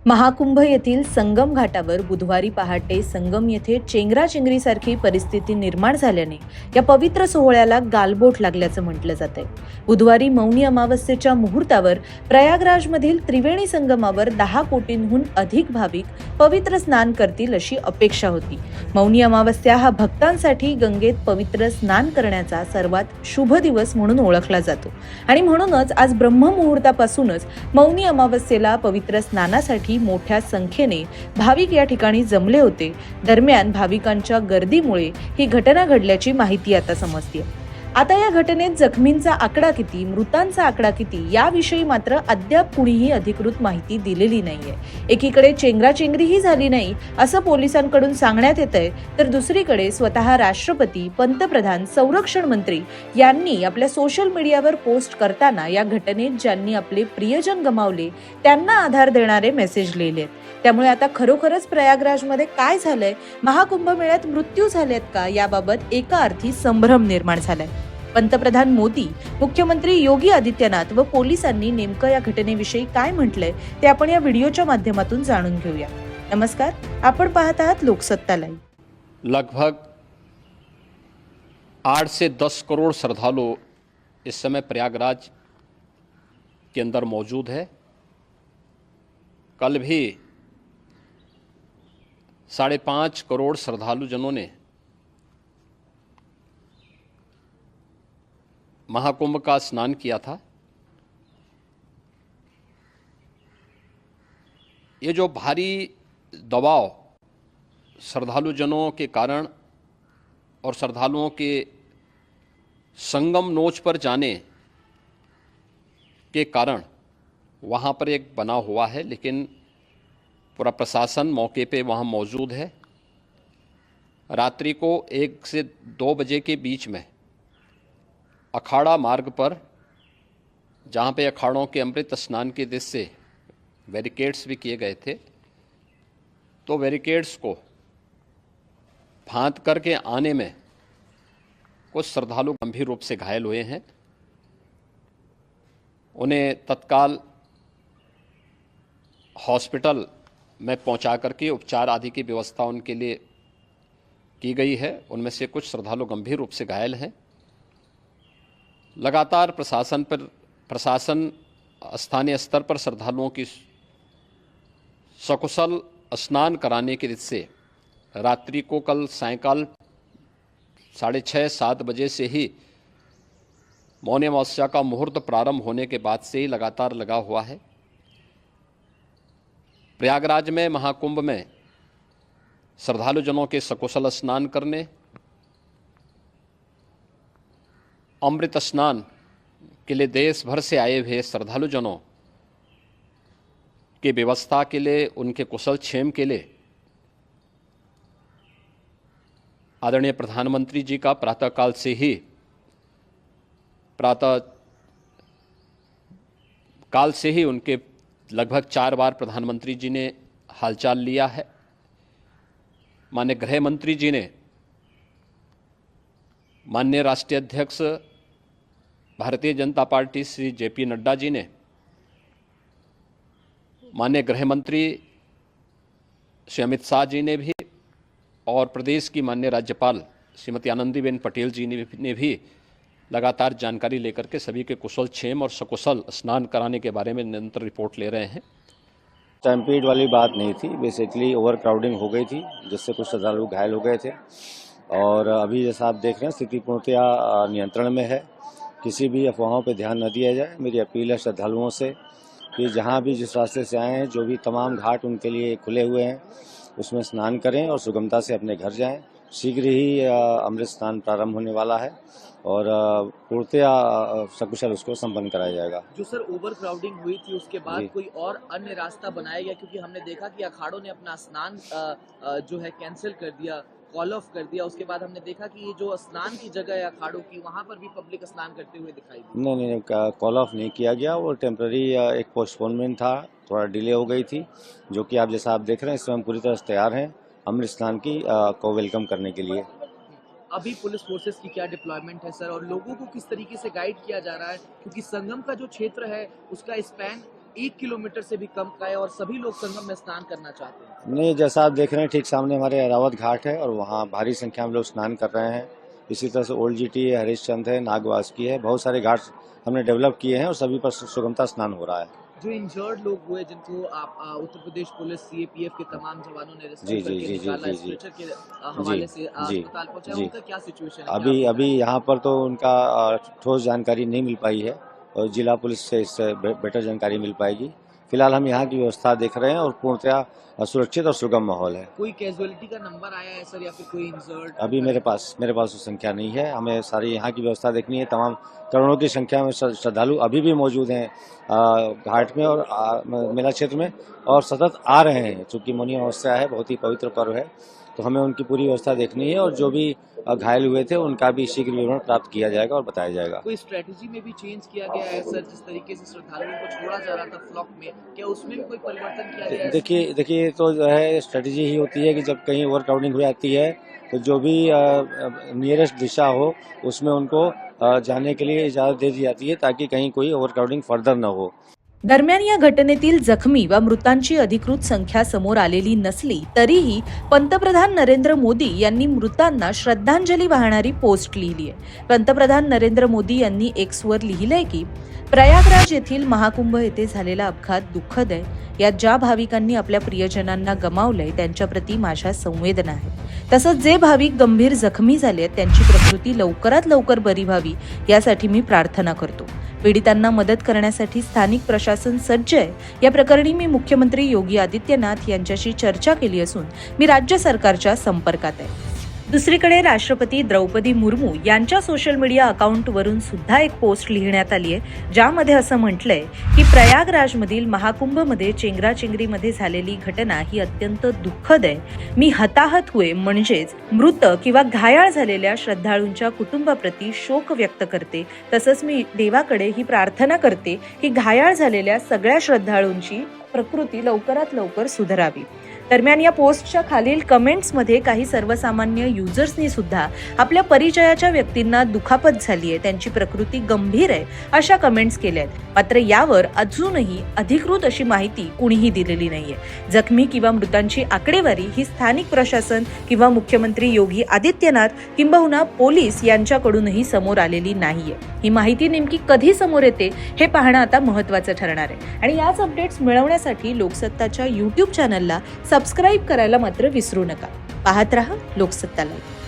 महाकुंभ येथील संगम घाटावर बुधवारी पहाटे संगम येथे चेंगराचेंगरीसारखी परिस्थिती निर्माण झाल्याने या पवित्र सोहळ्याला गालबोट लागल्याचं म्हटलं जातंय। बुधवारी मौनी अमावस्येच्या मुहूर्तावर प्रयागराजमधील त्रिवेणी संगमावर 10 कोटींहून अधिक भाविक पवित्र स्नान करतील अशी अपेक्षा होती। मौनी अमावस्या हा भक्तांसाठी गंगेत पवित्र स्नान करण्याचा सर्वात शुभ दिवस म्हणून ओळखला जातो आणि म्हणूनच आज ब्रह्ममुहूर्तापासूनच मौनी अमावस्येला पवित्र स्नानासाठी मोठ्या संख्येने भाविक या ठिकाणी जमले होते। दरम्यान भाविकांच्या गर्दीमुळे ही घटना घडल्याची माहिती आता समजते। आता या घटनेत जखमींचा आकडा किती, मृतांचा आकडा किती याविषयी मात्र अद्याप कुणीही अधिकृत माहिती दिलेली नाहीये। एकीकडे चेंगराचेंगरीही झाली नाही असं पोलिसांकडून सांगण्यात येतंय, तर दुसरीकडे स्वतः राष्ट्रपती, पंतप्रधान, संरक्षण मंत्री यांनी आपल्या सोशल मीडियावर पोस्ट करताना या घटनेत ज्यांनी आपले प्रियजन गमावले त्यांना आधार देणारे मेसेज लिहिलेत। त्यामुळे आता खरोखरच प्रयागराजमध्ये काय झालंय, महाकुंभ मेळ्यात मृत्यू झालेत का याबाबत एका अर्थी संभ्रम निर्माण झालाय। पंतप्रधान मोदी, मुख्यमंत्री योगी आदित्यनाथ व पोलिसांनी नेमकं या घटनेविषयी काय म्हटलंय ते आपण या व्हिडिओच्या माध्यमातून जाणून घेऊया। नमस्कार, आपण पाहत आहात लोकसत्ता लाईव्ह। लगभग 8 से 10 करोड़ श्रद्धालु इस समय प्रयागराज के अंदर मौजूद है। कल भी 5.5 करोड़ श्रद्धालु जनों ने महाकुंभ का स्नान किया था। ये जो भारी दबाव श्रद्धालु जनों के कारण और श्रद्धालुओं के संगम नोच पर जाने के कारण वहाँ पर एक बना हुआ है, लेकिन पूरा प्रशासन मौके पे वहाँ मौजूद है। रात्रि को 1 से 2 बजे के बीच में अखाड़ा मार्ग पर, जहाँ पे अखाड़ों के अमृत स्नान के दृश्य से बैरिकेड्स भी किए गए थे, तो बैरिकेड्स को फांद करके आने में कुछ श्रद्धालु गंभीर रूप से घायल हुए हैं। उन्हें तत्काल हॉस्पिटल में पहुंचा करके उपचार आदि की व्यवस्था उनके लिए की गई है। उनमें से कुछ श्रद्धालु गंभीर रूप से घायल हैं। लगातार प्रशासन स्थानीय स्तर पर श्रद्धालुओं की सकुशल स्नान कराने के दृष्टि से रात्रि को कल सायंकाल 6:30-7 बजे से ही मौनी अमावस्या का मुहूर्त प्रारंभ होने के बाद से ही लगातार लगा हुआ है। प्रयागराज में महाकुंभ में श्रद्धालु जनों के सकुशल स्नान करने, अमृत स्नान के लिए देश भर से आए हुए श्रद्धालु जनों की व्यवस्था के लिए, उनके कुशल क्षेम के लिए आदरणीय प्रधानमंत्री जी का प्रातःकाल से ही उनके लगभग 4 बार प्रधानमंत्री जी ने हालचाल लिया है। माननीय गृह मंत्री जी ने, माननीय राष्ट्रीय अध्यक्ष भारतीय जनता पार्टी श्री JP नड्डा जी ने, माननीय गृह मंत्री श्री अमित शाह जी ने भी, और प्रदेश की माननीय राज्यपाल श्रीमती आनंदीबेन पटेल जी ने भी लगातार जानकारी लेकर के सभी के कुशल क्षेम और सकुशल स्नान कराने के बारे में निरंतर रिपोर्ट ले रहे हैं। स्टैम्पीड वाली बात नहीं थी, बेसिकली ओवर क्राउडिंग हो गई थी जिससे कुछ श्रद्धालु घायल हो गए थे। और अभी जैसा आप देख रहे हैं स्थिति पूर्णतया नियंत्रण में है। किसी भी अफवाहों पर ध्यान न दिया जाए। मेरी अपील है श्रद्धालुओं से कि जहां भी जिस रास्ते से आए हैं, जो भी तमाम घाट उनके लिए खुले हुए हैं, उसमें स्नान करें और सुगमता से अपने घर जाएं। शीघ्र ही अमृत स्नान प्रारंभ होने वाला है और पूर्णतया सकुशल उसको संपन्न कराया जाएगा। जो सर ओवर क्राउडिंग हुई थी उसके बाद कोई और अन्य रास्ता बनाया गया, क्योंकि हमने देखा कि अखाड़ों ने अपना स्नान जो है कैंसिल कर दिया, कॉल ऑफ कर दिया। उसके बाद हमने देखा कि ये जो स्नान की जगह है अखाड़ों की, वहाँ पर भी पब्लिक स्नान करते हुए दिखाई दी। नहीं, कॉल ऑफ नहीं किया गया। वो टेम्पररी एक पोस्टपोनमेंट था, थोड़ा डिले हो गई थी, जो कि आप जैसा आप देख रहे हैं इसमें हम पूरी तरह से तैयार हैं अमृत स्नान की को वेलकम करने के लिए। अभी पुलिस फोर्सेस की क्या डिप्लॉयमेंट है सर, और लोगों को किस तरीके से गाइड किया जा रहा है, क्योंकि संगम का जो क्षेत्र है उसका स्पैन 1 किलोमीटर से भी कम का है और सभी लोग संगम में स्नान करना चाहते हैं। नहीं, जैसा आप देख रहे हैं ठीक सामने हमारे अरावत घाट है और वहाँ भारी संख्या में लोग स्नान कर रहे हैं। इसी तरह से ओल्ड जीटी है, हरिश्चंद है, नागवासुकी है, बहुत सारे घाट हमने डेवलप किए हैं और सभी पर सुगमता स्नान हो रहा है। जो इंजर्ड लोग हुए जिनको आप उत्तर प्रदेश पुलिस सीएपीएफ के तमाम जवानों ने रेस्क्यू जी, जी, करके जी, जी, निकाला, जी, जी। स्ट्रेचर के हवाले से जी, अस्पताल पहुंचाया, जी। उनका क्या सिचुएशन है? अभी यहाँ पर तो उनका ठोस जानकारी नहीं मिल पाई है और जिला पुलिस से इससे बेटर जानकारी मिल पाएगी। फिलहाल हम यहाँ की व्यवस्था देख रहे हैं और पूर्णतया सुरक्षित और सुगम माहौल है। कोई कैजुअलिटी का नंबर आया है सर या फिर कोई इंजर्ड? अभी मेरे पास वो संख्या नहीं है। हमें सारी यहाँ की व्यवस्था देखनी है। तमाम करोड़ों की संख्या में श्रद्धालु अभी भी मौजूद हैं घाट में और मेला क्षेत्र में और सतत आ रहे हैं। चूंकि मौनी अमावस्या है, बहुत ही पवित्र पर्व है, तो हमें उनकी पूरी व्यवस्था देखनी है और जो भी घायल हुए थे उनका भी शीघ्र विवरण प्राप्त किया जाएगा और बताया जाएगा। कोई स्ट्रेटेजी में भी चेंज किया गया है सर? जिस तरीके से श्रद्धालुओं को छोड़ा जा रहा था फ्लॉक में, क्या उसमें भी कोई परिवर्तन किया गया है? देखिए तो जो है स्ट्रेटेजी ही होती है कि जब कहीं ओवर क्राउडिंग हो जाती है तो जो भी नियरेस्ट दिशा हो उसमें उनको जाने के लिए इजाज़त दे दी जाती है ताकि कहीं कोई ओवर क्राउडिंग फर्दर न हो। दरम्यान या घटनेतील जखमी व मृतांची अधिकृत संख्या समोर आलेली नसली तरीही पंतप्रधान नरेंद्र मोदी यांनी मृतांना श्रद्धांजली वाहणारी पोस्ट लिहिली आहे। पंतप्रधान नरेंद्र मोदी यांनी एक्सवर लिहिलंय की प्रयागराज येथील महाकुंभ येथे झालेला अपघात दुःखद आहे। यात ज्या भाविकांनी आपल्या प्रियजनांना गमावलंय त्यांच्याप्रती माझ्या संवेदना आहेत। तसंच जे भाविक गंभीर जखमी झाले त्यांची प्रकृती लवकरात लवकर बरी व्हावी यासाठी मी प्रार्थना करतो। पीडितांना मदत करण्यासाठी स्थानिक प्रशासन सज्ज आहे। या प्रकरणी मी मुख्यमंत्री योगी आदित्यनाथ यांच्याशी चर्चा केली असून मी राज्य सरकारच्या संपर्कात आहे। दुसरीकडे राष्ट्रपती द्रौपदी मुर्मू यांच्या सोशल मीडिया अकाउंटवरून सुद्धा एक पोस्ट लिहिण्यात आली आहे, ज्यामध्ये असं म्हटलंय की प्रयागराजमधील महाकुंभमध्ये चेंगराचेंगरीमध्ये झालेली घटना ही अत्यंत दुःखद आहे। मी हताहत हुए म्हणजेच मृत किंवा घायाळ झालेल्या श्रद्धाळूंच्या कुटुंबाप्रती शोक व्यक्त करते। तसंच मी देवाकडे ही प्रार्थना करते की घायाळ झालेल्या सगळ्या श्रद्धाळूंची प्रकृती लवकरात लवकर सुधारावी। दरम्यान या पोस्टच्या खालील कमेंट्समध्ये काही सर्वसामान्य युजर्सनी सुद्धा आपल्या परिचयाच्या व्यक्तींना दुखापत झाली आहे, त्यांची प्रकृती गंभीर आहे अशा कमेंट्स केल्या आहेत। मात्र यावर अजूनही अधिकृत अशी माहिती कुणीही दिलेली नाहीये। जखमी किंवा मृतांची आकडेवारी ही स्थानिक प्रशासन किंवा मुख्यमंत्री योगी आदित्यनाथ किंबहुना पोलीस यांच्याकडूनही समोर आलेली नाहीये। ही माहिती नेमकी कधी समोर येते हे पाहणं आता महत्त्वाचं ठरणार आहे आणि याच अपडेट्स मिळवण्यासाठी लोकसत्ताच्या YouTube चॅनलला सबस्क्राईब करायला मात्र विसरू नका। पाहत रहा लोकसत्ता लाईव्ह।